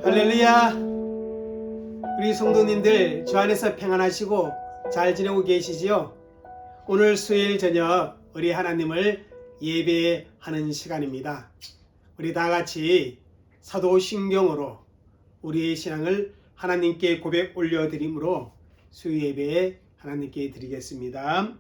할렐루야. 우리 성도님들 주 안에서 평안하시고 잘 지내고 계시지요? 오늘 수요일 저녁 우리 하나님을 예배하는 시간입니다. 우리 다 같이 사도신경으로 우리의 신앙을 하나님께 고백 올려드림으로 수요 예배에 하나님께 드리겠습니다.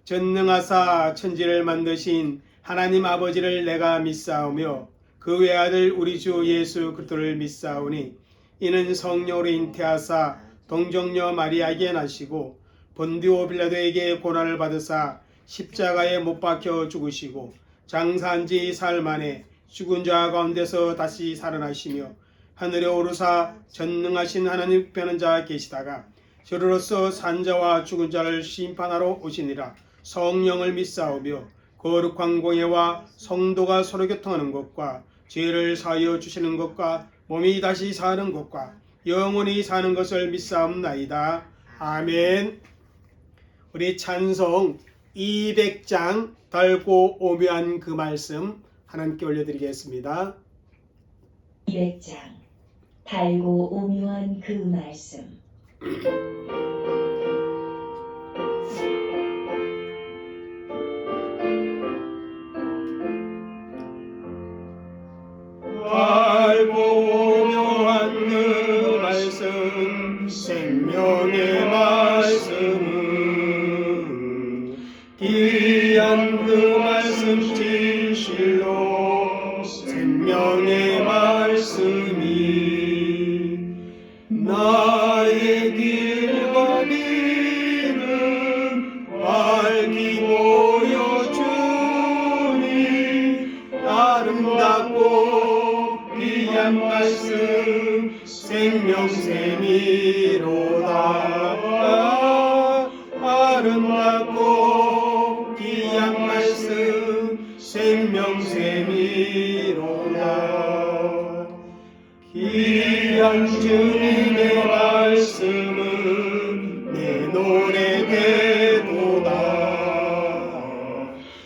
전능하사 천지를 만드신 하나님 아버지를 내가 믿사오며 그 외아들 우리 주 예수 그리스도를 믿사오니 이는 성령으로 잉태하사 동정녀 마리아에게 나시고 본디오 빌라도에게 고난을 받으사 십자가에 못 박혀 죽으시고 장사한 지 사흘 만에 죽은 자 가운데서 다시 살아나시며 하늘에 오르사 전능하신 하나님 편한 자 계시다가 저로서 산자와 죽은 자를 심판하러 오시니라. 성령을 믿사오며 거룩한 공예와 성도가 서로 교통하는 것과 죄를 사하여 주시는 것과 몸이 다시 사는 것과 영원히 사는 것을 믿사옵나이다. 아멘. 우리 찬송 200장 달고 오묘한 그 말씀 하나님께 올려드리겠습니다. 200장 달고 오묘한 그 말씀. 달고 오묘한 그 말씀 생명의 말씀은 귀한 그 말씀 진실로 생명의 말씀이 나의 길과 길은 밝히 보여주니 아름답고 귀한 말씀 생명샘이로다. 아름답고 귀한 말씀 생명샘이로다. 귀한 주님의 말씀은 내 노래 되도다.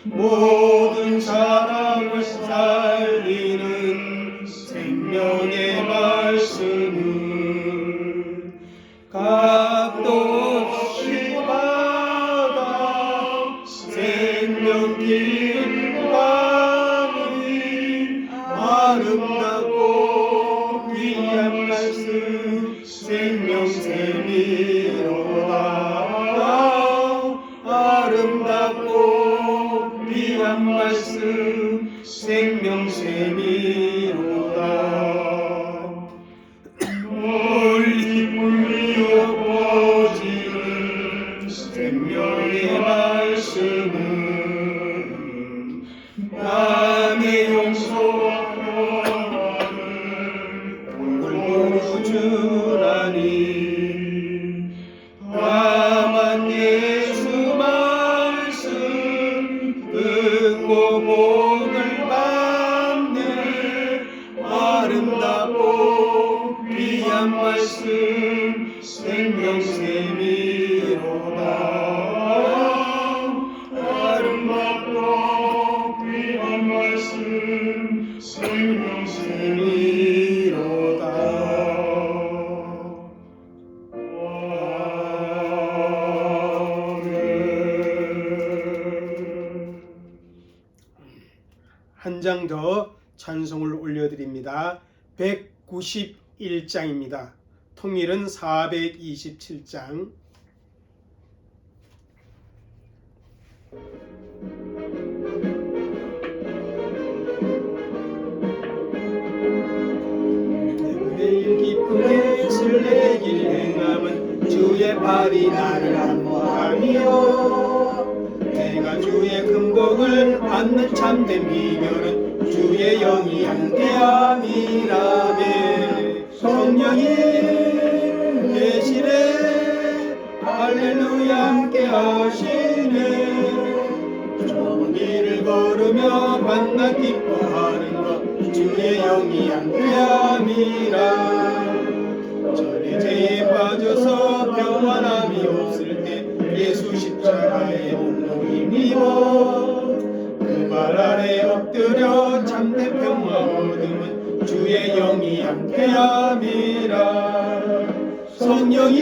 모든 사람을 살리는 생명의 말씀은 값도 없이 받아 생명 길가니 아름답고 귀한 말씀 생명샘이로다. 아름답고 귀한 말씀 생명샘이로다. 멀리 울려 퍼지는 생명의 말씀은 남의 용서와 평안을 물고 주나니 다만 예수 말씀 듣고 복을 받네. 아름답고 귀한 말씀 생명샘이로다. 아름답고 귀한 말씀 생명샘이로다. 한 장 더 찬송을 올려드립니다. 191장입니다. 통일은 427장. 매일 기쁘게 설레길 행함은 주의 팔이 나를 안보하며 내가 주의 금복을 받는 참된 비결은 주의 영이 함께함이라매. 성령이 계시네. 할렐루야 함께하시네. 좋은 길을 걸으며 만나 기뻐하는 것 주의 영이 함께함이라. 전에 죄에 빠져서 평안함이 없을 때 예수 십자가의 옥로 힘입어 그 발 아래 엎드려 참된 평화 얻음은 주의 영이 함께함이라. 성령이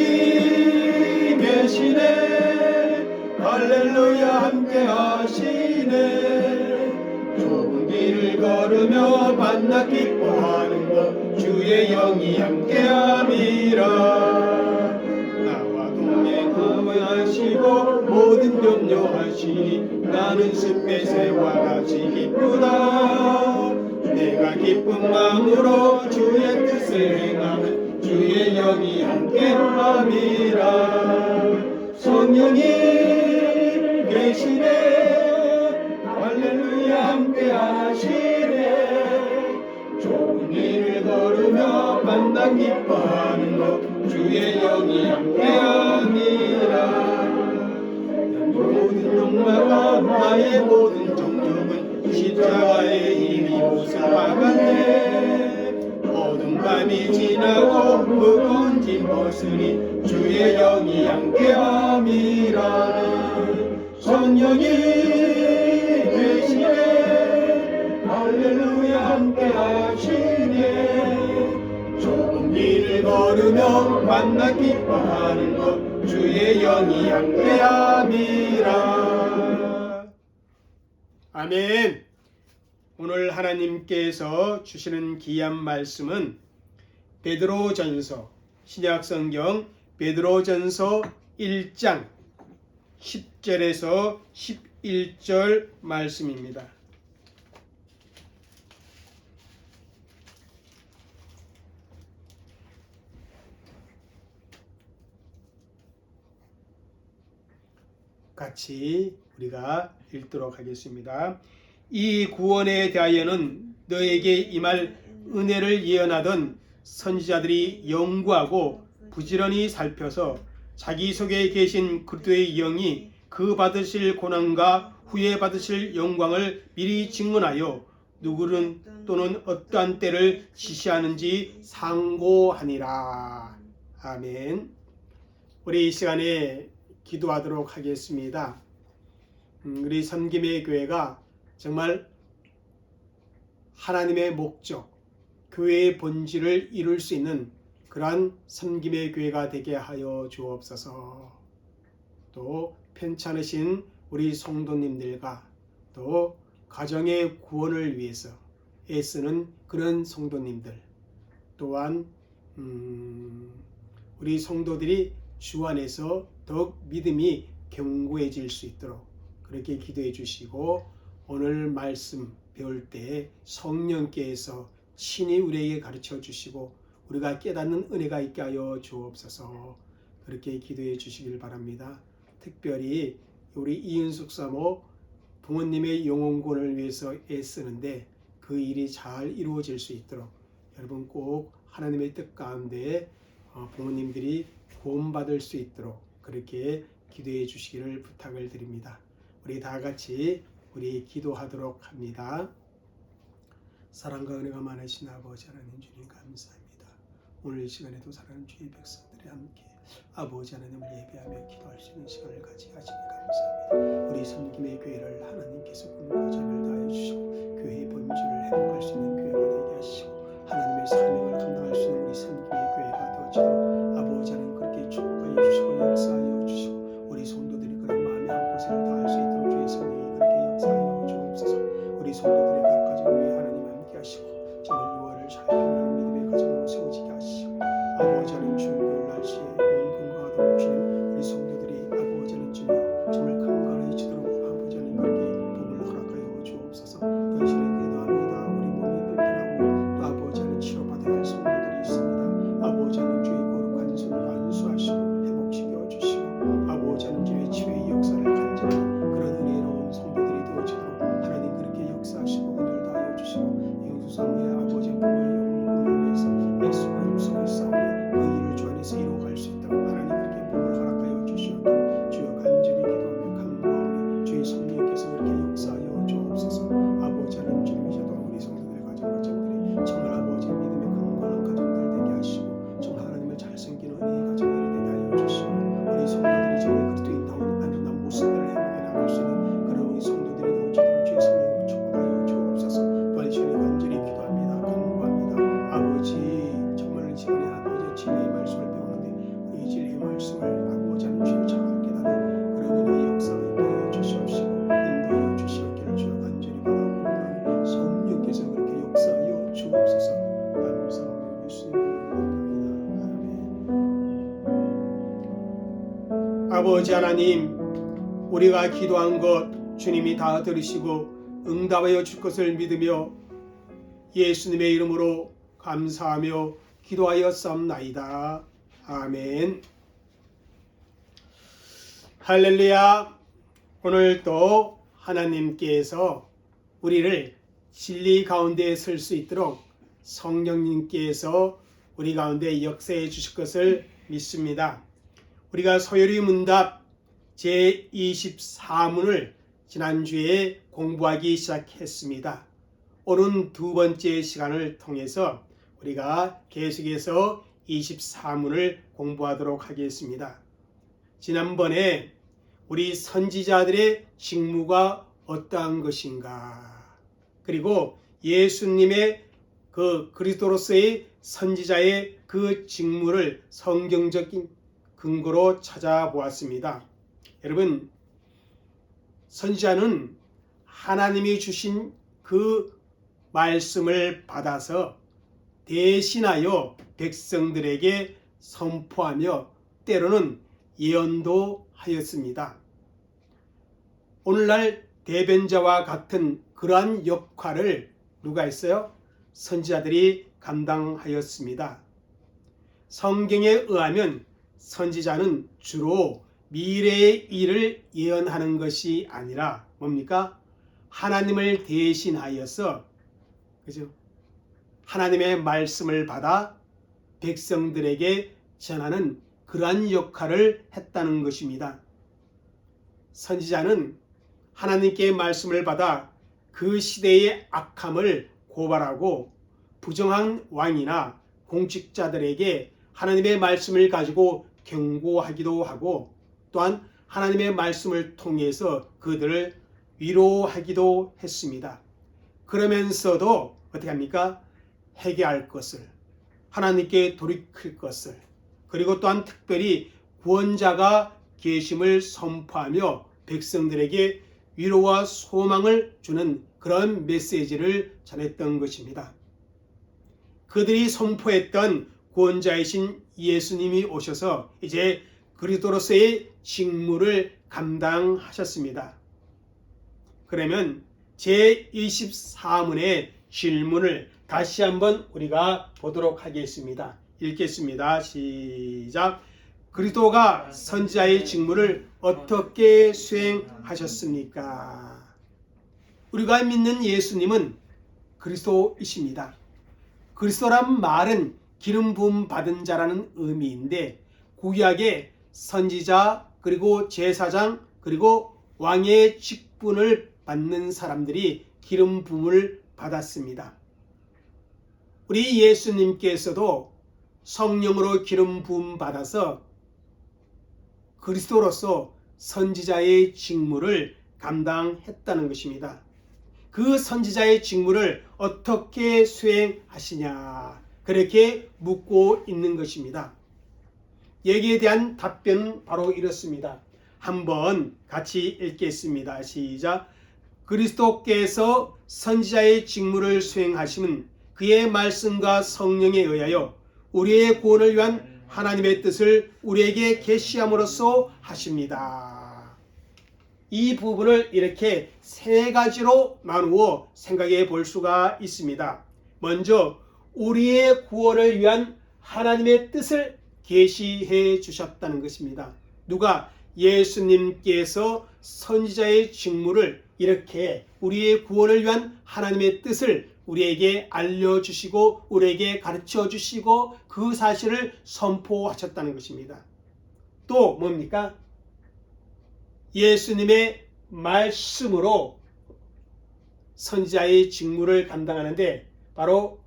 계시네 할렐루야 함께하시네. 좁은 길을 걸으며 만나 기뻐하는 것 주의 영이 함께함이라. 나와 동행하시고 모든 염려하시니 나는 숲의 새와 같이 기쁘다. 내가 기쁜 마음으로 주의 뜻을 행하면 주의 영이 함께함이라. 성령이 계시네 할렐루야 함께하시네. 좁은 길을 걸으며 만나 기뻐하는 것 주의 영이 함께함이라. 모든 욕망과 나의 모든 정욕은 십자가의 힘이 무사하겠네. 어둠 밤이 지나고 무거운 짐 벗으니 주의 영이 함께함이라. 성령이 계시네 할렐루야 함께하시네. 좁은 길을 걸으며 만나 기뻐하는 것 주의 영이 함께함이라. 아멘. 오늘 하나님께서 주시는 귀한 말씀은 베드로전서, 신약성경 베드로전서 1장 10절에서 11절 말씀입니다. 같이 우리가 읽도록 하겠습니다. 이 구원에 대하여는 너에게 임할 은혜를 예언하던 선지자들이 연구하고 부지런히 살펴서 자기 속에 계신 그리스도의 영이 그 받으실 고난과 후에 받으실 영광을 미리 증언하여 누구는 또는 어떠한 때를 지시하는지 상고하니라. 아멘. 우리 이 시간에 기도하도록 하겠습니다. 우리 섬김의 교회가 정말 하나님의 목적, 교회의 본질을 이룰 수 있는 그러한 섬김의 교회가 되게 하여 주옵소서. 또 편찮으신 우리 성도님들과 또 가정의 구원을 위해서 애쓰는 그런 성도님들 또한 우리 성도들이 주 안에서 더욱 믿음이 견고해질 수 있도록 그렇게 기도해 주시고 오늘 말씀 배울 때 성령께서 친히 우리에게 가르쳐 주시고 우리가 깨닫는 은혜가 있게 하여 주옵소서. 그렇게 기도해 주시길 바랍니다. 특별히 우리 이은숙 사모 부모님의 영혼구원을 위해서 애쓰는데 그 일이 잘 이루어질 수 있도록 여러분 꼭 하나님의 뜻 가운데 부모님들이 구원받을 수 있도록 그렇게 기도해 주시기를 부탁을 드립니다. 우리 다 같이 우리 기도하도록 합니다. 사랑과 은혜가 많으신 아버지 하나님 주님 감사합니다. 오늘 이 시간에도 사랑하는 주의 백성들이 함께 아버지 하나님을 예배하며 기도할 수 있는 시간을 가지게 하시니 감사합니다. 우리 섬김의 교회를 하나님께서 꿈과 잠을 다해 주시고 교회의 본질을 회복할 수 있는 교회가 되게 하시고 하나님의 사명을 감당할 수 있는 우리 섬김의 교회가 되어지도록 아버지 하나님 그렇게 축복하여 주시고 역사하여 주시고 우리 성도들이 그런 마음의 한 곳을 다할 수 있도록 주의 성령이 그렇게 역사하여 주옵소서. 우리 성도들의 각 가정 위에 하나님 함께 하시고 정말 유월을 잘 평안한 믿음의 가정으로 세워지게 하시고 아버지 하나님 주님의 날씨에 건강하도록 주님 우리 성도들이 아버지 하나님 주여 정말 건강해지도록 아버지 하나님 그렇게 복을 허락하여 주옵소서. 당신의 기도합니다. 우리 몸이 불편하고 또 아버지 하나님 치료받아야 아버지 하나님, 우리가 기도한 것 주님이 다 들으시고 응답하여 줄 것을 믿으며 예수님의 이름으로 감사하며 기도하였사옵나이다. 아멘. 할렐루야. 오늘 또 하나님께서 우리를 진리 가운데 설 수 있도록 성령님께서 우리 가운데 역사해 주실 것을 믿습니다. 우리가 소요리 문답 제24문을 지난주에 공부하기 시작했습니다. 오는 두 번째 시간을 통해서 우리가 계속해서 24문을 공부하도록 하겠습니다. 지난번에 우리 선지자들의 직무가 어떠한 것인가, 그리고 예수님의 그 그리스도로서의 선지자의 그 직무를 성경적인 근거로 찾아보았습니다. 여러분, 선지자는 하나님이 주신 그 말씀을 받아서 대신하여 백성들에게 선포하며 때로는 예언도 하였습니다. 오늘날 대변자와 같은 그러한 역할을 누가 했어요? 선지자들이 감당하였습니다. 성경에 의하면 선지자는 주로 미래의 일을 예언하는 것이 아니라 뭡니까? 하나님을 대신하여서, 그죠? 하나님의 말씀을 받아 백성들에게 전하는 그러한 역할을 했다는 것입니다. 선지자는 하나님께 말씀을 받아 그 시대의 악함을 고발하고 부정한 왕이나 공직자들에게 하나님의 말씀을 가지고 경고하기도 하고, 또한 하나님의 말씀을 통해서 그들을 위로하기도 했습니다. 그러면서도 어떻게 합니까? 회개할 것을, 하나님께 돌이킬 것을, 그리고 또한 특별히 구원자가 계심을 선포하며 백성들에게 위로와 소망을 주는 그런 메시지를 전했던 것입니다. 그들이 선포했던 구원자이신 예수님이 오셔서 이제 그리스도로서의 직무를 감당하셨습니다. 그러면 제24문의 질문을 다시 한번 우리가 보도록 하겠습니다. 읽겠습니다. 시작. 그리스도가 선지자의 직무를 어떻게 수행하셨습니까? 우리가 믿는 예수님은 그리스도이십니다. 그리스도란 말은 기름 부음 받은 자라는 의미인데, 구약의 선지자 그리고 제사장 그리고 왕의 직분을 받는 사람들이 기름 부음을 받았습니다. 우리 예수님께서도 성령으로 기름 부음 받아서 그리스도로서 선지자의 직무를 감당했다는 것입니다. 그 선지자의 직무를 어떻게 수행하시냐, 그렇게 묻고 있는 것입니다. 여기에 대한 답변은 바로 이렇습니다. 한번 같이 읽겠습니다. 시작. 그리스도께서 선지자의 직무를 수행하심은 그의 말씀과 성령에 의하여 우리의 구원을 위한 하나님의 뜻을 우리에게 계시함으로써 하십니다. 이 부분을 이렇게 세 가지로 나누어 생각해 볼 수가 있습니다. 먼저 우리의 구원을 위한 하나님의 뜻을 계시해 주셨다는 것입니다. 누가? 예수님께서 선지자의 직무를 이렇게 우리의 구원을 위한 하나님의 뜻을 우리에게 알려주시고 우리에게 가르쳐주시고 그 사실을 선포하셨다는 것입니다. 또 뭡니까? 예수님의 말씀으로 선지자의 직무를 감당하는데, 바로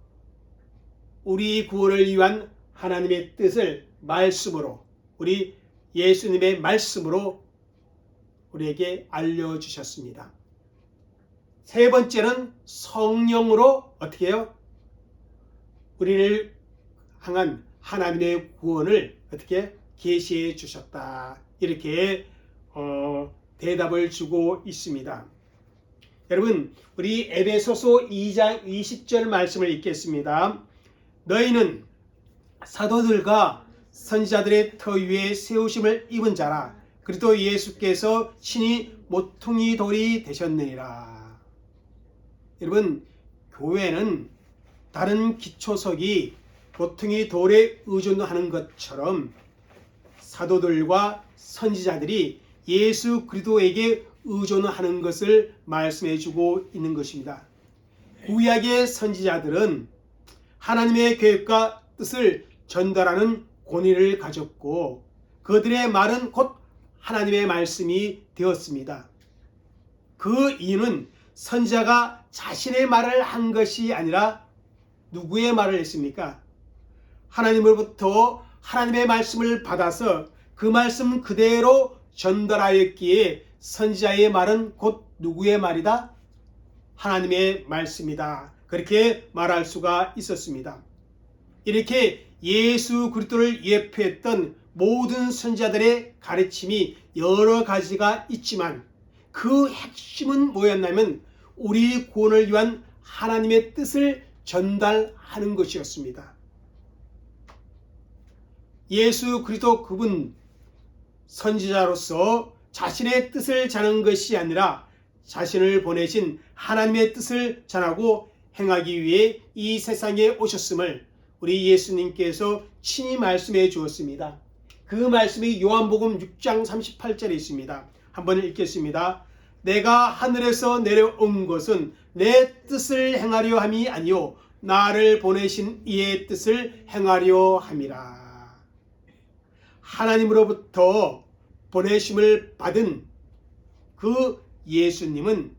우리 구원을 위한 하나님의 뜻을 말씀으로, 우리 예수님의 말씀으로 우리에게 알려주셨습니다. 세 번째는 성령으로 어떻게 해요? 우리를 향한 하나님의 구원을 어떻게 계시해 주셨다. 이렇게 대답을 주고 있습니다. 여러분, 우리 에베소서 2장 20절 말씀을 읽겠습니다. 너희는 사도들과 선지자들의 터 위에 세우심을 입은 자라. 그리스도 예수께서 친히 모퉁이 돌이 되셨느니라. 여러분, 교회는 다른 기초석이 모퉁이 돌에 의존하는 것처럼 사도들과 선지자들이 예수 그리스도에게 의존하는 것을 말씀해 주고 있는 것입니다. 구약의 선지자들은 하나님의 계획과 뜻을 전달하는 권위를 가졌고 그들의 말은 곧 하나님의 말씀이 되었습니다. 그 이유는 선지자가 자신의 말을 한 것이 아니라 누구의 말을 했습니까? 하나님으로부터 하나님의 말씀을 받아서 그 말씀 그대로 전달하였기에 선지자의 말은 곧 누구의 말이다? 하나님의 말씀이다. 그렇게 말할 수가 있었습니다. 이렇게 예수 그리스도를 예표했던 모든 선지자들의 가르침이 여러 가지가 있지만 그 핵심은 뭐였냐면 우리 구원을 위한 하나님의 뜻을 전달하는 것이었습니다. 예수 그리스도 그분 선지자로서 자신의 뜻을 전하는 것이 아니라 자신을 보내신 하나님의 뜻을 전하고 행하기 위해 이 세상에 오셨음을 우리 예수님께서 친히 말씀해 주었습니다. 그 말씀이 요한복음 6장 38절에 있습니다. 한번 읽겠습니다. 내가 하늘에서 내려온 것은 내 뜻을 행하려 함이 아니요 나를 보내신 이의 뜻을 행하려 함이라. 하나님으로부터 보내심을 받은 그 예수님은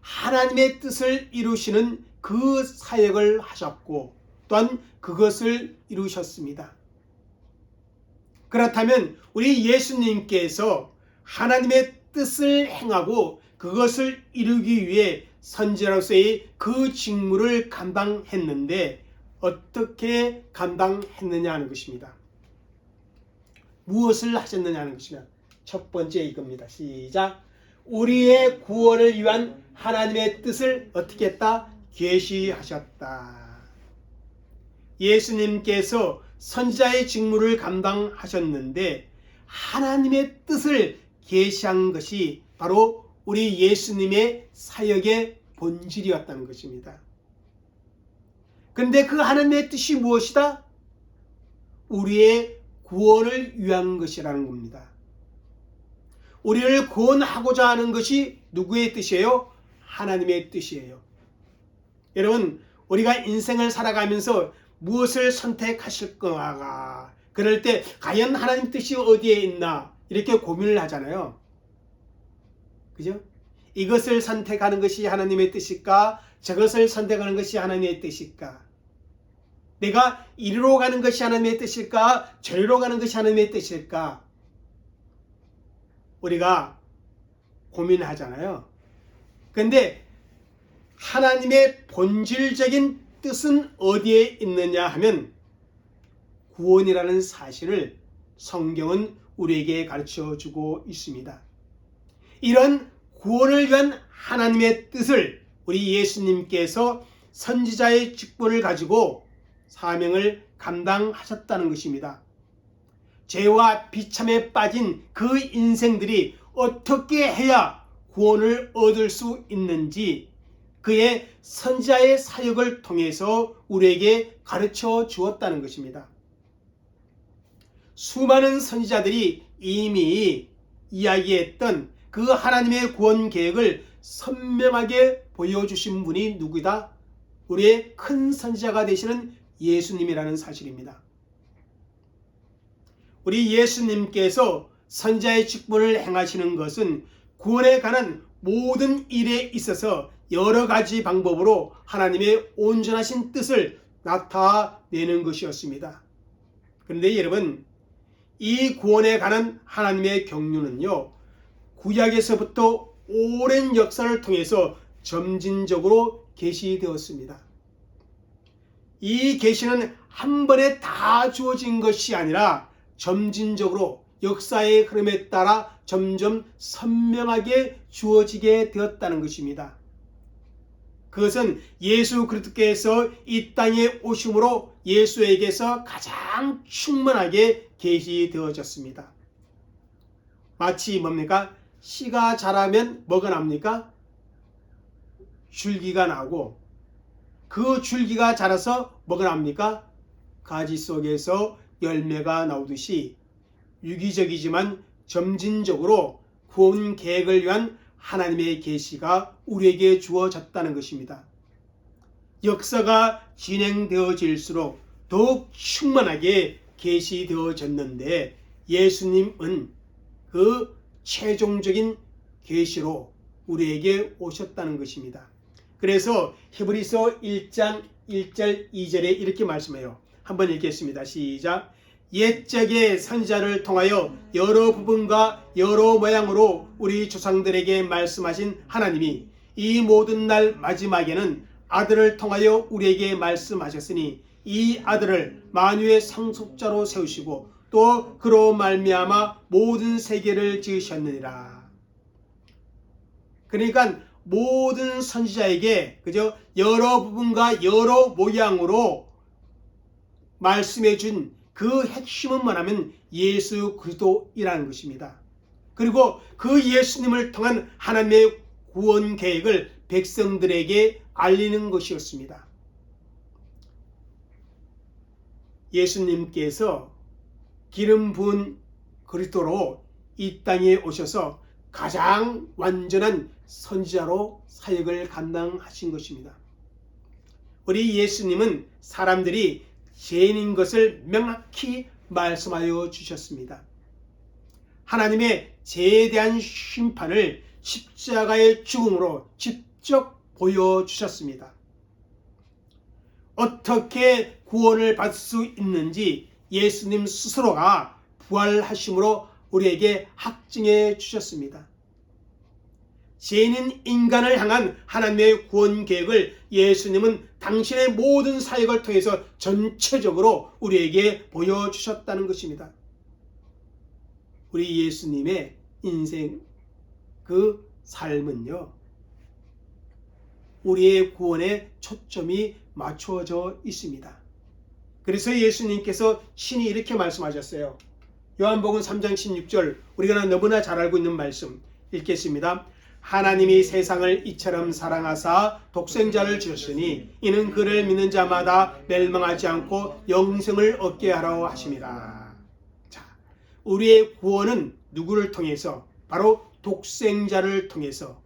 하나님의 뜻을 이루시는 그 사역을 하셨고 또한 그것을 이루셨습니다. 그렇다면 우리 예수님께서 하나님의 뜻을 행하고 그것을 이루기 위해 선지자로서의 그 직무를 감당했는데 어떻게 감당했느냐 하는 것입니다. 무엇을 하셨느냐 하는 것이면 첫 번째 이겁니다. 시작. 우리의 구원을 위한 하나님의 뜻을 어떻게 했다? 계시하셨다. 예수님께서 선지자의 직무를 감당하셨는데 하나님의 뜻을 계시한 것이 바로 우리 예수님의 사역의 본질이었다는 것입니다. 그런데 그 하나님의 뜻이 무엇이다? 우리의 구원을 위한 것이라는 겁니다. 우리를 구원하고자 하는 것이 누구의 뜻이에요? 하나님의 뜻이에요. 여러분, 우리가 인생을 살아가면서 무엇을 선택하실 건가? 그럴 때 과연 하나님 뜻이 어디에 있나? 이렇게 고민을 하잖아요. 그죠? 이것을 선택하는 것이 하나님의 뜻일까? 저것을 선택하는 것이 하나님의 뜻일까? 내가 이리로 가는 것이 하나님의 뜻일까? 저리로 가는 것이 하나님의 뜻일까? 우리가 고민하잖아요. 그런데 하나님의 본질적인 뜻은 어디에 있느냐 하면 구원이라는 사실을 성경은 우리에게 가르쳐 주고 있습니다. 이런 구원을 위한 하나님의 뜻을 우리 예수님께서 선지자의 직분을 가지고 사명을 감당하셨다는 것입니다. 죄와 비참에 빠진 그 인생들이 어떻게 해야 구원을 얻을 수 있는지 그의 선지자의 사역을 통해서 우리에게 가르쳐 주었다는 것입니다. 수많은 선지자들이 이미 이야기했던 그 하나님의 구원 계획을 선명하게 보여주신 분이 누구다? 우리의 큰 선지자가 되시는 예수님이라는 사실입니다. 우리 예수님께서 선지자의 직분을 행하시는 것은 구원에 관한 모든 일에 있어서 여러 가지 방법으로 하나님의 온전하신 뜻을 나타내는 것이었습니다. 그런데 여러분, 이 구원에 관한 하나님의 경륜은요, 구약에서부터 오랜 역사를 통해서 점진적으로 계시되었습니다. 이 계시는 한 번에 다 주어진 것이 아니라 점진적으로 역사의 흐름에 따라 점점 선명하게 주어지게 되었다는 것입니다. 그것은 예수 그리스도께서 이 땅에 오심으로 예수에게서 가장 충만하게 계시되어졌습니다. 마치 뭡니까? 씨가 자라면 뭐가 납니까? 줄기가 나고, 그 줄기가 자라서 뭐가 납니까? 가지 속에서 열매가 나오듯이 유기적이지만 점진적으로 구원 계획을 위한 하나님의 계시가 우리에게 주어졌다는 것입니다. 역사가 진행되어질수록 더욱 충만하게 계시되어졌는데, 예수님은 그 최종적인 계시로 우리에게 오셨다는 것입니다. 그래서 히브리서 1장 1절 2절에 이렇게 말씀해요. 한번 읽겠습니다. 시작. 옛적의 선지자를 통하여 여러 부분과 여러 모양으로 우리 조상들에게 말씀하신 하나님이 이 모든 날 마지막에는 아들을 통하여 우리에게 말씀하셨으니 이 아들을 만유의 상속자로 세우시고 또 그로 말미암아 모든 세계를 지으셨느니라. 그러니까 모든 선지자에게 그저 여러 부분과 여러 모양으로 말씀해 준 그 핵심은 뭐냐면 예수 그리스도이라는 것입니다. 그리고 그 예수님을 통한 하나님의 구원 계획을 백성들에게 알리는 것이었습니다. 예수님께서 기름 부은 그리스도로 이 땅에 오셔서 가장 완전한 선지자로 사역을 감당하신 것입니다. 우리 예수님은 사람들이 죄인인 것을 명확히 말씀하여 주셨습니다. 하나님의 죄에 대한 심판을 십자가의 죽음으로 직접 보여주셨습니다. 어떻게 구원을 받을 수 있는지 예수님 스스로가 부활하심으로 우리에게 확증해 주셨습니다. 죄인인 인간을 향한 하나님의 구원 계획을 예수님은 당신의 모든 사역을 통해서 전체적으로 우리에게 보여주셨다는 것입니다. 우리 예수님의 인생 그 삶은요, 우리의 구원에 초점이 맞춰져 있습니다. 그래서 예수님께서 친히 이렇게 말씀하셨어요. 요한복음 3장 16절, 우리가 너무나 잘 알고 있는 말씀 읽겠습니다. 하나님이 세상을 이처럼 사랑하사 독생자를 주셨으니 이는 그를 믿는 자마다 멸망하지 않고 영생을 얻게 하라고 하심이라. 자, 우리의 구원은 누구를 통해서? 바로 독생자를 통해서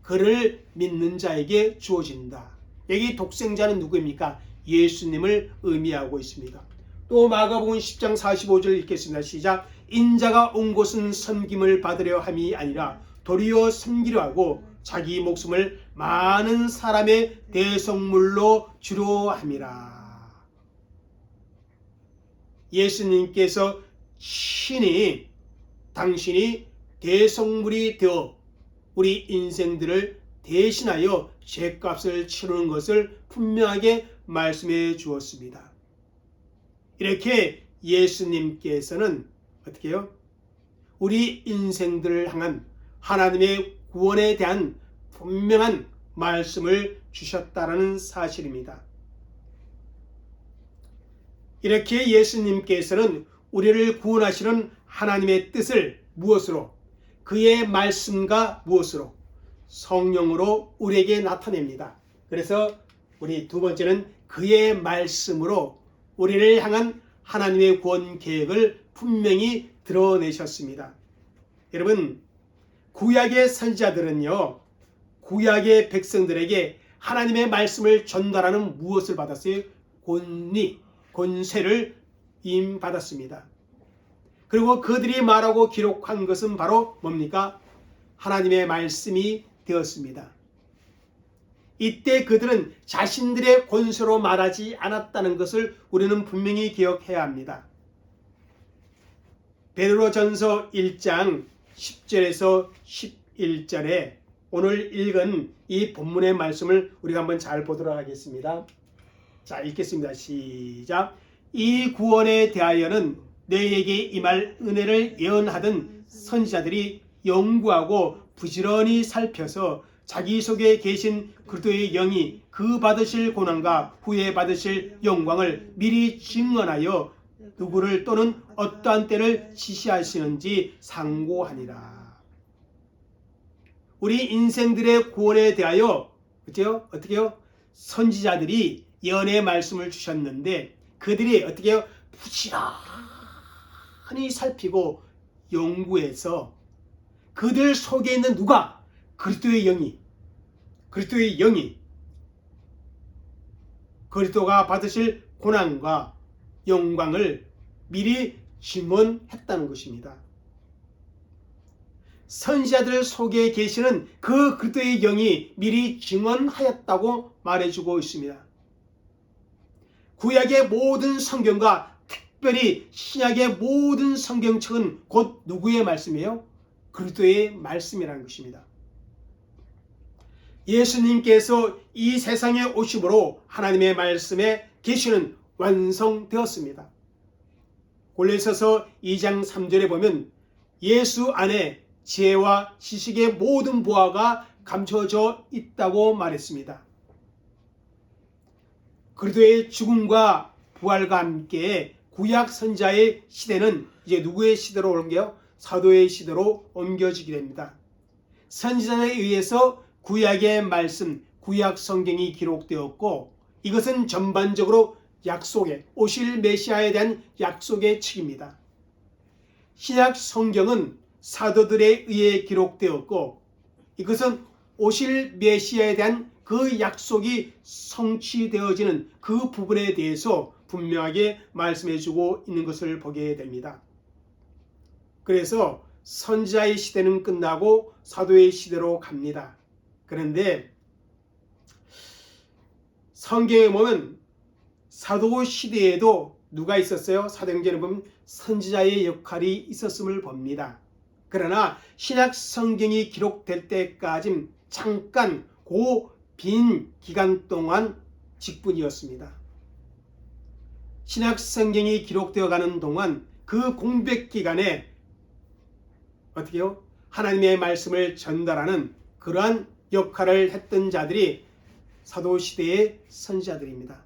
그를 믿는 자에게 주어진다. 여기 독생자는 누구입니까? 예수님을 의미하고 있습니다. 또 마가복음 10장 45절 읽겠습니다. 시작. 인자가 온 곳은 섬김을 받으려 함이 아니라 도리어 섬기려 하고 자기 목숨을 많은 사람의 대속물로 주려 함이라. 예수님께서 친히 당신이 대속물이 되어 우리 인생들을 대신하여 죄값을 치르는 것을 분명하게 말씀해 주었습니다. 이렇게 예수님께서는 어떻게 해요? 우리 인생들을 향한 하나님의 구원에 대한 분명한 말씀을 주셨다는 사실입니다. 이렇게 예수님께서는 우리를 구원하시는 하나님의 뜻을 무엇으로? 그의 말씀과 무엇으로? 성령으로 우리에게 나타냅니다. 그래서 우리 두 번째는 그의 말씀으로 우리를 향한 하나님의 구원 계획을 분명히 드러내셨습니다. 여러분, 구약의 선지자들은요, 구약의 백성들에게 하나님의 말씀을 전달하는 무엇을 받았어요? 권리, 권세를 임받았습니다. 그리고 그들이 말하고 기록한 것은 바로 뭡니까? 하나님의 말씀이 되었습니다. 이때 그들은 자신들의 권세로 말하지 않았다는 것을 우리는 분명히 기억해야 합니다. 베드로전서 1장 10절에서 11절에 오늘 읽은 이 본문의 말씀을 우리가 한번 잘 보도록 하겠습니다. 자, 읽겠습니다. 시작. 이 구원에 대하여는 너희에게 임할 은혜를 예언하던 선지자들이 연구하고 부지런히 살펴서 자기 속에 계신 그리스도의 영이 그 받으실 고난과 후에 받으실 영광을 미리 증언하여 누구를 또는 어떠한 때를 지시하시는지 상고하니라. 우리 인생들의 구원에 대하여 그죠? 어떻게요? 선지자들이 예언의 말씀을 주셨는데 그들이 어떻게요? 부지런히 살피고 연구해서 그들 속에 있는 누가 그리스도의 영이 그리스도가 받으실 고난과 영광을 미리 증언했다는 것입니다. 선지자들 속에 계시는 그 그리스도의 영이 미리 증언하였다고 말해주고 있습니다. 구약의 모든 성경과 특별히 신약의 모든 성경책은 곧 누구의 말씀이에요? 그리스도의 말씀이라는 것입니다. 예수님께서 이 세상에 오심으로 하나님의 말씀의 계시는 완성되었습니다. 골로새서 2장 3절에 보면 예수 안에 지혜와 지식의 모든 보화가 감춰져 있다고 말했습니다. 그리스도의 죽음과 부활과 함께 구약 선지자의 시대는 이제 누구의 시대로 오는 게요? 사도의 시대로 옮겨지게 됩니다. 선지자에 의해서 구약의 말씀, 구약 성경이 기록되었고 이것은 전반적으로 약속의 오실 메시아에 대한 약속의 책입니다. 신약 성경은 사도들에 의해 기록되었고 이것은 오실 메시아에 대한 그 약속이 성취되어지는 그 부분에 대해서 분명하게 말씀해주고 있는 것을 보게 됩니다. 그래서 선지자의 시대는 끝나고 사도의 시대로 갑니다. 그런데 성경에 보면 사도 시대에도 누가 있었어요? 사도행전에 보면 선지자의 역할이 있었음을 봅니다. 그러나 신약 성경이 기록될 때까지 잠깐 그 빈 기간 동안 직분이었습니다. 신약 성경이 기록되어 가는 동안 그 공백 기간에 어떻게요? 하나님의 말씀을 전달하는 그러한 역할을 했던 자들이 사도시대의 선지자들입니다.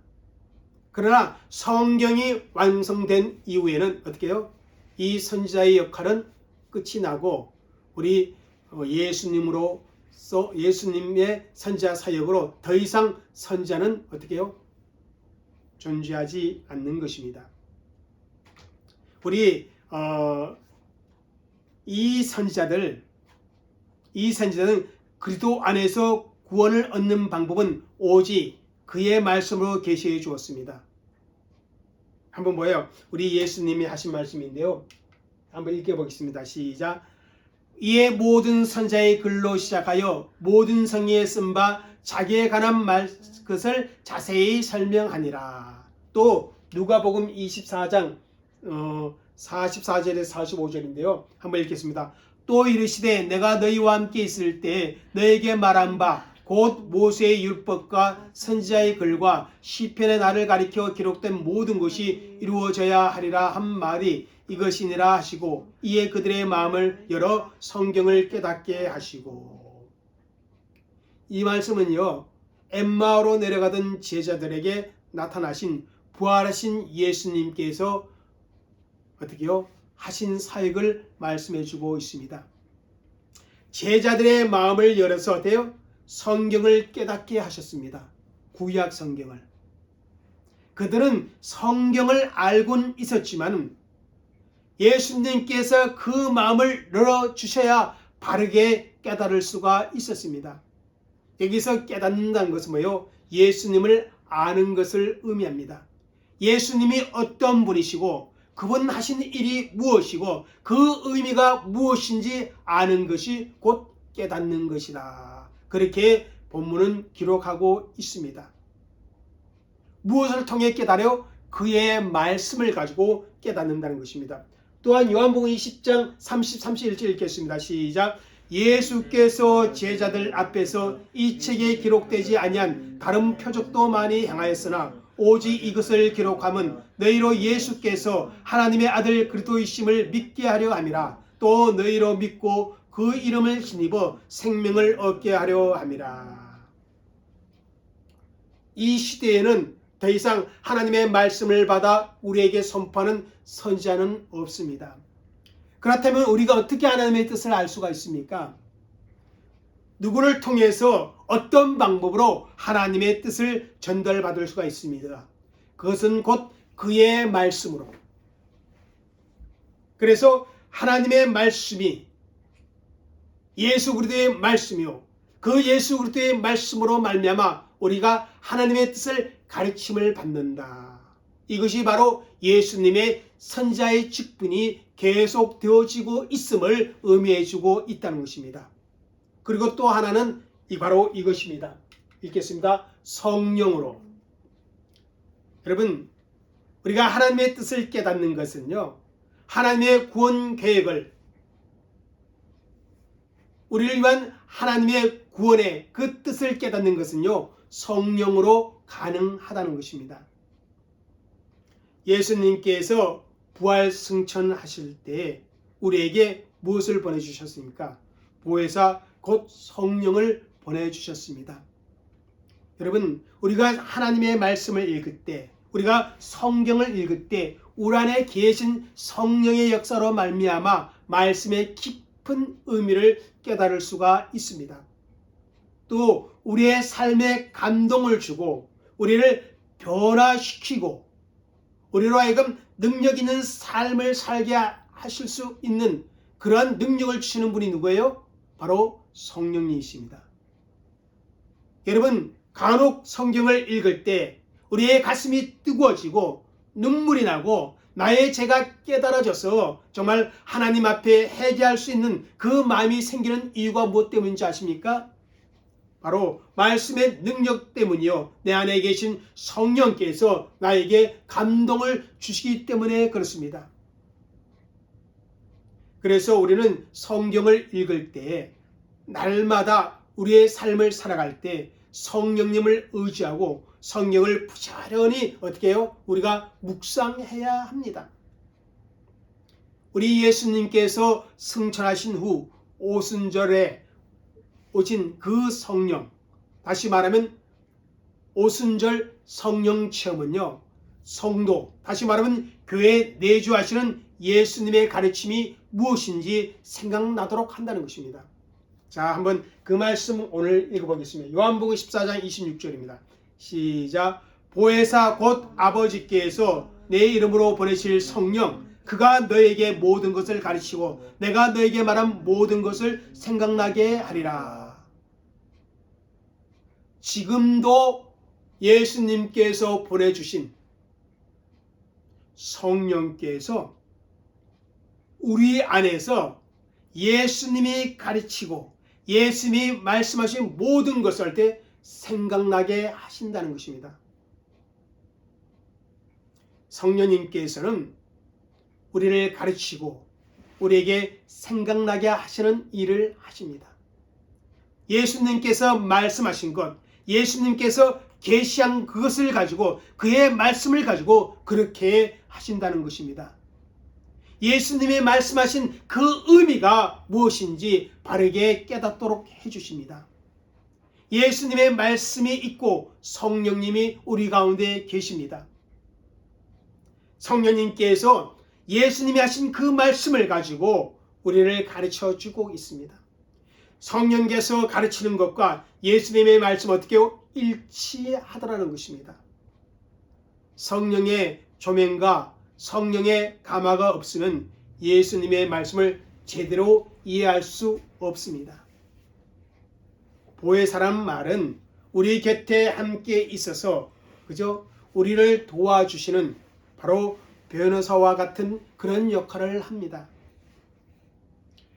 그러나 성경이 완성된 이후에는 어떻게 해요? 이 선지자의 역할은 끝이 나고 우리 예수님의 선지자 사역으로 더 이상 선지자는 어떻게 해요? 존재하지 않는 것입니다. 우리 이 선지자들은 그리스도 안에서 구원을 얻는 방법은 오직 그의 말씀으로 계시해 주었습니다. 한번 뭐예요? 우리 예수님이 하신 말씀인데요. 한번 읽어보겠습니다. 시작. 이에 모든 선자의 글로 시작하여 모든 성경에 쓴 바 자기에 관한 것을 자세히 설명하니라. 또 누가복음 24장 44절에서 45절인데요. 한번 읽겠습니다. 또 이르시되 내가 너희와 함께 있을 때 너에게 말한 바 곧 모세의 율법과 선지자의 글과 시편의 나를 가리켜 기록된 모든 것이 이루어져야 하리라 한 말이 이것이니라 하시고 이에 그들의 마음을 열어 성경을 깨닫게 하시고. 이 말씀은요, 엠마오로 내려가던 제자들에게 나타나신 부활하신 예수님께서 어떻게요? 하신 사역을 말씀해 주고 있습니다. 제자들의 마음을 열어서 어때요? 성경을 깨닫게 하셨습니다. 구약 성경을. 그들은 성경을 알고는 있었지만 예수님께서 그 마음을 열어주셔야 바르게 깨달을 수가 있었습니다. 여기서 깨닫는다는 것은 뭐예요? 예수님을 아는 것을 의미합니다. 예수님이 어떤 분이시고 그분 하신 일이 무엇이고 그 의미가 무엇인지 아는 것이 곧 깨닫는 것이다. 그렇게 본문은 기록하고 있습니다. 무엇을 통해 깨달아요? 그의 말씀을 가지고 깨닫는다는 것입니다. 또한 요한복음 20장 30, 31절 읽겠습니다. 시작. 예수께서 제자들 앞에서 이 책에 기록되지 아니한 다른 표적도 많이 행하였으나 오직 이것을 기록함은 너희로 예수께서 하나님의 아들 그리스도이심을 믿게 하려 함이라. 또 너희로 믿고 그 이름을 힘입어 생명을 얻게 하려 함이라. 이 시대에는 더 이상 하나님의 말씀을 받아 우리에게 선포하는 선지자는 없습니다. 그렇다면 우리가 어떻게 하나님의 뜻을 알 수가 있습니까? 누구를 통해서 어떤 방법으로 하나님의 뜻을 전달받을 수가 있습니다. 그것은 곧 그의 말씀으로. 그래서 하나님의 말씀이 예수 그리스도의 말씀이요, 그 예수 그리스도의 말씀으로 말미암아 우리가 하나님의 뜻을 가르침을 받는다. 이것이 바로 예수님의 선지자의 직분이 계속되어지고 있음을 의미해주고 있다는 것입니다. 그리고 또 하나는 바로 이것입니다. 읽겠습니다. 성령으로. 여러분, 우리가 하나님의 뜻을 깨닫는 것은요, 하나님의 구원 계획을, 우리를 위한 하나님의 구원의 그 뜻을 깨닫는 것은요, 성령으로 가능하다는 것입니다. 예수님께서 부활 승천하실 때 우리에게 무엇을 보내주셨습니까? 보혜사 곧 성령을 보내주셨습니다. 여러분, 우리가 하나님의 말씀을 읽을 때, 우리가 성경을 읽을 때 우리 안에 계신 성령의 역사로 말미암아 말씀의 깊은 의미를 깨달을 수가 있습니다. 또 우리의 삶에 감동을 주고 우리를 변화시키고 우리로 하여금 능력 있는 삶을 살게 하실 수 있는 그러한 능력을 주시는 분이 누구예요? 바로 성령님이십니다. 여러분, 간혹 성경을 읽을 때 우리의 가슴이 뜨거워지고 눈물이 나고 나의 죄가 깨달아져서 정말 하나님 앞에 회개할 수 있는 그 마음이 생기는 이유가 무엇 때문인지 아십니까? 바로 말씀의 능력 때문이요, 내 안에 계신 성령께서 나에게 감동을 주시기 때문에 그렇습니다. 그래서 우리는 성경을 읽을 때 날마다 우리의 삶을 살아갈 때 성령님을 의지하고 성경을 부지런히 어떻게 해요? 우리가 묵상해야 합니다. 우리 예수님께서 승천하신 후 오순절에 오신 그 성령, 다시 말하면 오순절 성령 체험은요, 성도, 다시 말하면 교회에 내주하시는 예수님의 가르침이 무엇인지 생각나도록 한다는 것입니다. 자, 한번 그 말씀 오늘 읽어보겠습니다. 요한복음 14장 26절입니다. 시작. 보혜사 곧 아버지께서 내 이름으로 보내실 성령, 그가 너에게 모든 것을 가르치고 내가 너에게 말한 모든 것을 생각나게 하리라. 지금도 예수님께서 보내주신 성령께서 우리 안에서 예수님이 가르치고 예수님이 말씀하신 모든 것을 할 때 생각나게 하신다는 것입니다. 성령님께서는 우리를 가르치고 우리에게 생각나게 하시는 일을 하십니다. 예수님께서 말씀하신 것, 예수님께서 계시한 그것을 가지고 그의 말씀을 가지고 그렇게 하신다는 것입니다. 예수님이 말씀하신 그 의미가 무엇인지 바르게 깨닫도록 해주십니다. 예수님의 말씀이 있고 성령님이 우리 가운데 계십니다. 성령님께서 예수님이 하신 그 말씀을 가지고 우리를 가르쳐 주고 있습니다. 성령께서 가르치는 것과 예수님의 말씀 어떻게 일치하더라는 것입니다. 성령의 조명과 성령의 감화가 없으면 예수님의 말씀을 제대로 이해할 수 없습니다. 보혜사란 말은 우리 곁에 함께 있어서 그저 우리를 도와주시는 바로 변호사와 같은 그런 역할을 합니다.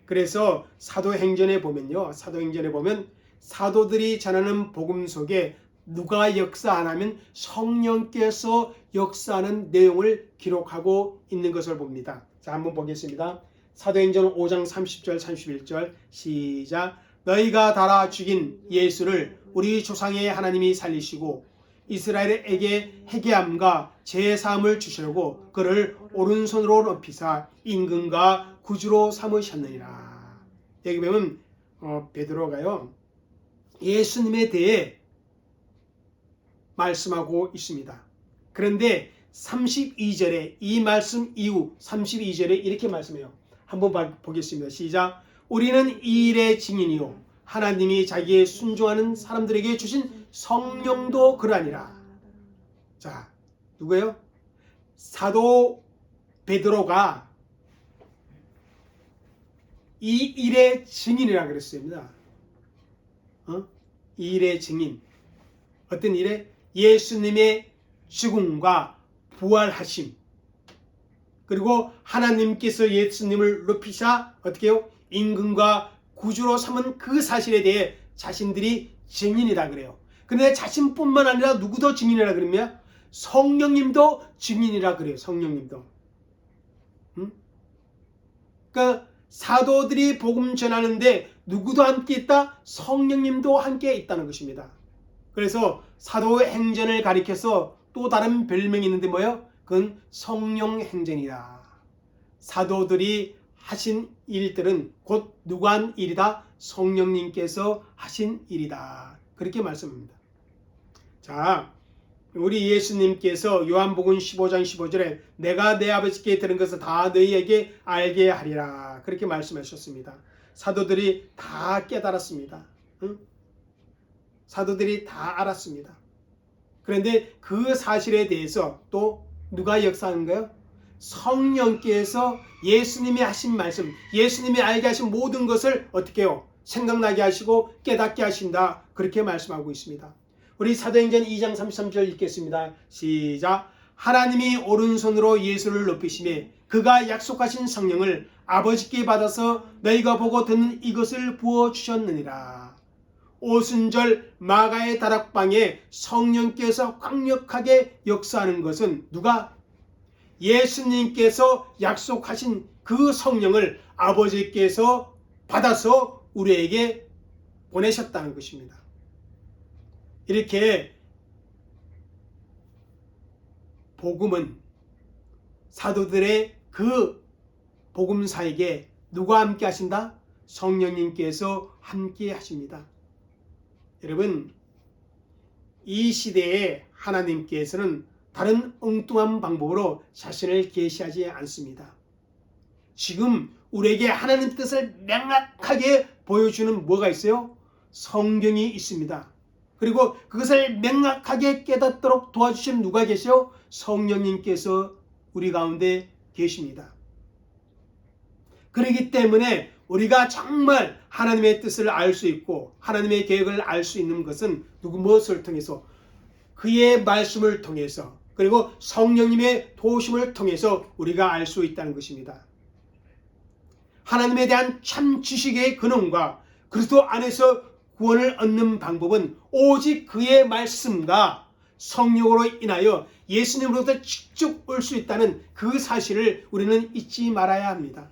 그래서 사도행전에 보면 사도들이 전하는 복음 속에 누가 역사 안 하면 성령께서 역사하는 내용을 기록하고 있는 것을 봅니다. 자, 한번 보겠습니다. 사도행전 5장 30절 31절 시작. 너희가 달아 죽인 예수를 우리 조상의 하나님이 살리시고 이스라엘에게 회개함과 제사함을 주시려고 그를 오른손으로 높이사 임금과 구주로 삼으셨느니라. 여기 보면 베드로가요, 예수님에 대해 말씀하고 있습니다. 그런데 32절에 이 말씀 이후 32절에 이렇게 말씀해요. 한번 보겠습니다. 시작. 우리는 이 일의 증인이요 하나님이 자기의 순종하는 사람들에게 주신 성령도 그러하니라. 자, 누구예요? 사도 베드로가 이 일의 증인이라 그랬습니다. 이 일의 증인. 어떤 일에? 예수님의 죽음과 부활하심. 그리고 하나님께서 예수님을 높이사 어떻게 해요? 임금과 구주로 삼은 그 사실에 대해 자신들이 증인이다 그래요. 그런데 자신뿐만 아니라 누구도 증인이라 그러면 성령님도 증인이라 그래요. 성령님도. 그러니까 사도들이 복음 전하는데 누구도 함께 있다? 성령님도 함께 있다는 것입니다. 그래서 사도의 행전을 가리켜서 또 다른 별명이 있는데 뭐예요? 그건 성령 행전이다. 사도들이 하신 일들은 곧 누가 한 일이다? 성령님께서 하신 일이다. 그렇게 말씀합니다. 자, 우리 예수님께서 요한복음 15장 15절에 내가 내 아버지께 들은 것을 다 너희에게 알게 하리라. 그렇게 말씀하셨습니다. 사도들이 다 깨달았습니다. 사도들이 다 알았습니다. 그런데 그 사실에 대해서 또 누가 역사하는가요? 성령께서 예수님이 하신 말씀, 예수님이 알게 하신 모든 것을 어떻게 해요? 생각나게 하시고 깨닫게 하신다. 그렇게 말씀하고 있습니다. 우리 사도행전 2장 33절 읽겠습니다. 시작. 하나님이 오른손으로 예수를 높이시매 그가 약속하신 성령을 아버지께 받아서 너희가 보고 듣는 이것을 부어주셨느니라. 오순절 마가의 다락방에 성령께서 강력하게 역사하는 것은 누가? 예수님께서 약속하신 그 성령을 아버지께서 받아서 우리에게 보내셨다는 것입니다. 이렇게 복음은 사도들의 그 복음사에게 누가 함께 하신다? 성령님께서 함께 하십니다. 여러분, 이 시대에 하나님께서는 다른 엉뚱한 방법으로 자신을 계시하지 않습니다. 지금 우리에게 하나님 뜻을 명확하게 보여주는 뭐가 있어요? 성경이 있습니다. 그리고 그것을 명확하게 깨닫도록 도와주시는 누가 계세요? 성령님께서 우리 가운데 계십니다. 그렇기 때문에 우리가 정말 하나님의 뜻을 알 수 있고 하나님의 계획을 알 수 있는 것은 무엇을 통해서? 그의 말씀을 통해서 그리고 성령님의 도우심을 통해서 우리가 알 수 있다는 것입니다. 하나님에 대한 참 지식의 근원과 그리스도 안에서 구원을 얻는 방법은 오직 그의 말씀과 성령으로 인하여 예수님으로부터 직접 올 수 있다는 그 사실을 우리는 잊지 말아야 합니다.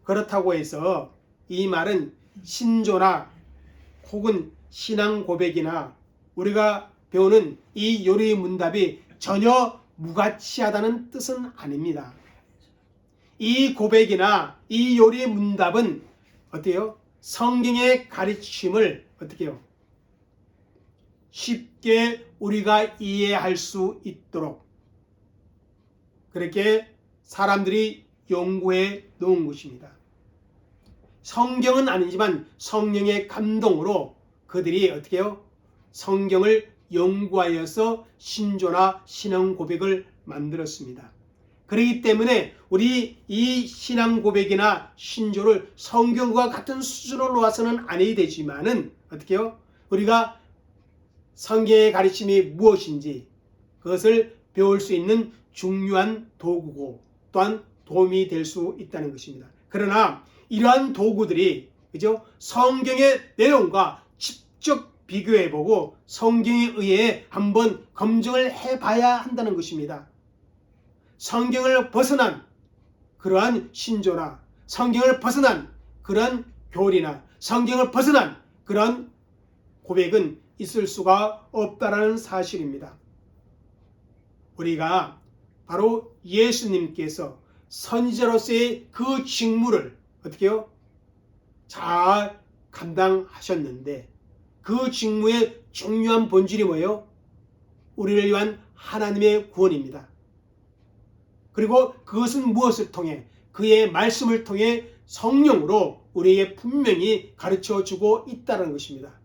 그렇다고 해서 이 말은 신조나 혹은 신앙 고백이나 우리가 배우는 이 요리 문답이 전혀 무가치하다는 뜻은 아닙니다. 이 고백이나 이 요리 문답은 어때요? 성경의 가르침을 어떻게 해요? 쉽게 우리가 이해할 수 있도록 그렇게 사람들이 연구해 놓은 것입니다. 성경은 아니지만 성령의 감동으로 그들이 어떻게 해요? 성경을 연구하여서 신조나 신앙 고백을 만들었습니다. 그렇기 때문에 우리 이 신앙 고백이나 신조를 성경과 같은 수준으로 놓아서는 아니 되지만은 어떻게 해요? 우리가 성경의 가르침이 무엇인지 그것을 배울 수 있는 중요한 도구고 또한 도움이 될 수 있다는 것입니다. 그러나 이러한 도구들이 그죠? 성경의 내용과 직접 비교해보고 성경에 의해 한번 검증을 해봐야 한다는 것입니다. 성경을 벗어난 그러한 신조나 성경을 벗어난 그러한 교리나 성경을 벗어난 그러한 고백은 있을 수가 없다는 사실입니다. 우리가 바로 예수님께서 선지자로서의 그 직무를 어떻게 해요? 잘 감당하셨는데 그 직무의 중요한 본질이 뭐예요? 우리를 위한 하나님의 구원입니다. 그리고 그것은 무엇을 통해? 그의 말씀을 통해 성령으로 우리에게 분명히 가르쳐주고 있다는 것입니다.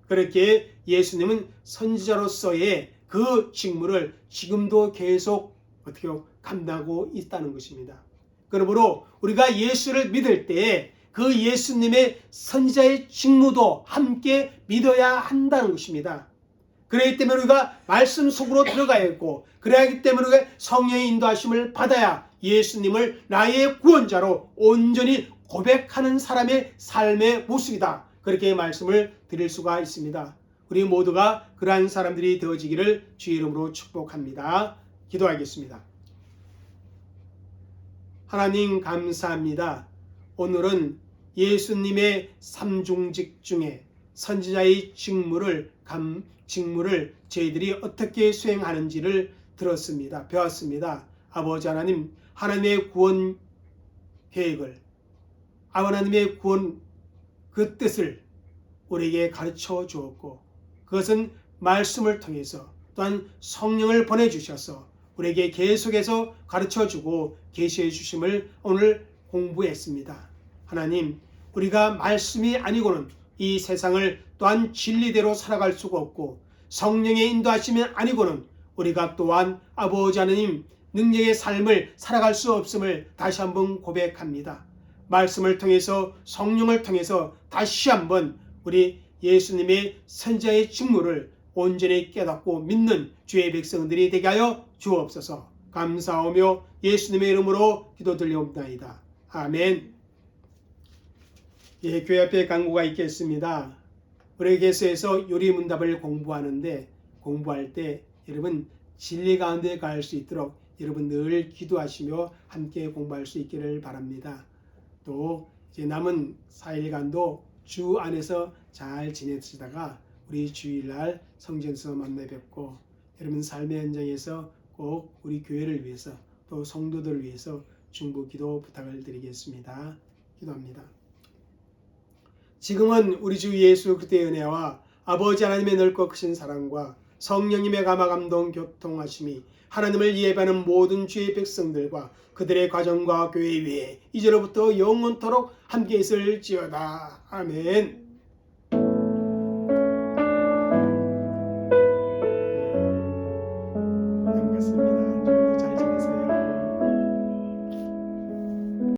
그렇게 예수님은 선지자로서의 그 직무를 지금도 계속 어떻게 감당하고 있다는 것입니다. 그러므로 우리가 예수를 믿을 때 그 예수님의 선지자의 직무도 함께 믿어야 한다는 것입니다. 그렇기 때문에 우리가 말씀 속으로 들어가야 했고, 그래야 때문에 우리가 성령의 인도하심을 받아야 예수님을 나의 구원자로 온전히 고백하는 사람의 삶의 모습이다. 그렇게 말씀을 드릴 수가 있습니다. 우리 모두가 그러한 사람들이 되어지기를 주의 이름으로 축복합니다. 기도하겠습니다. 하나님 감사합니다. 오늘은 예수님의 삼중직 중에 선지자의 직무를 저희들이 어떻게 수행하는지를 들었습니다. 배웠습니다. 아버지 하나님, 하나님의 구원 계획을, 하나님의 구원 그 뜻을 우리에게 가르쳐 주었고, 그것은 말씀을 통해서 또한 성령을 보내주셔서 우리에게 계속해서 가르쳐 주고 계시해 주심을 오늘 공부했습니다. 하나님, 우리가 말씀이 아니고는 이 세상을 또한 진리대로 살아갈 수가 없고, 성령의 인도하심이 아니고는 우리가 또한 아버지 하나님 능력의 삶을 살아갈 수 없음을 다시 한번 고백합니다. 말씀을 통해서, 성령을 통해서 다시 한번 우리 예수님의 선지자의 직무를 온전히 깨닫고 믿는 주의 백성들이 되게 하여 주옵소서. 감사하며 예수님의 이름으로 기도드리옵나이다. 아멘. 예, 교회 앞에 광고가 있겠습니다. 우리 교회에서 요리문답을 공부할 때 여러분 진리 가운데 갈 수 있도록 여러분 늘 기도하시며 함께 공부할 수 있기를 바랍니다. 또 이제 남은 4일간도 주 안에서 잘 지내시다가 우리 주일날 성전에서 만나 뵙고, 여러분 삶의 현장에서 꼭 우리 교회를 위해서 또 성도들을 위해서 중보 기도 부탁을 드리겠습니다. 기도합니다. 지금은 우리 주 예수 그리스도의 은혜와 아버지 하나님의 넓고 크신 사랑과 성령님의 감화 감동 교통하심이 하나님을 예배하는 모든 주의 백성들과 그들의 가정과 교회 위에 이제로부터 영원토록 함께 있을지어다. 아멘.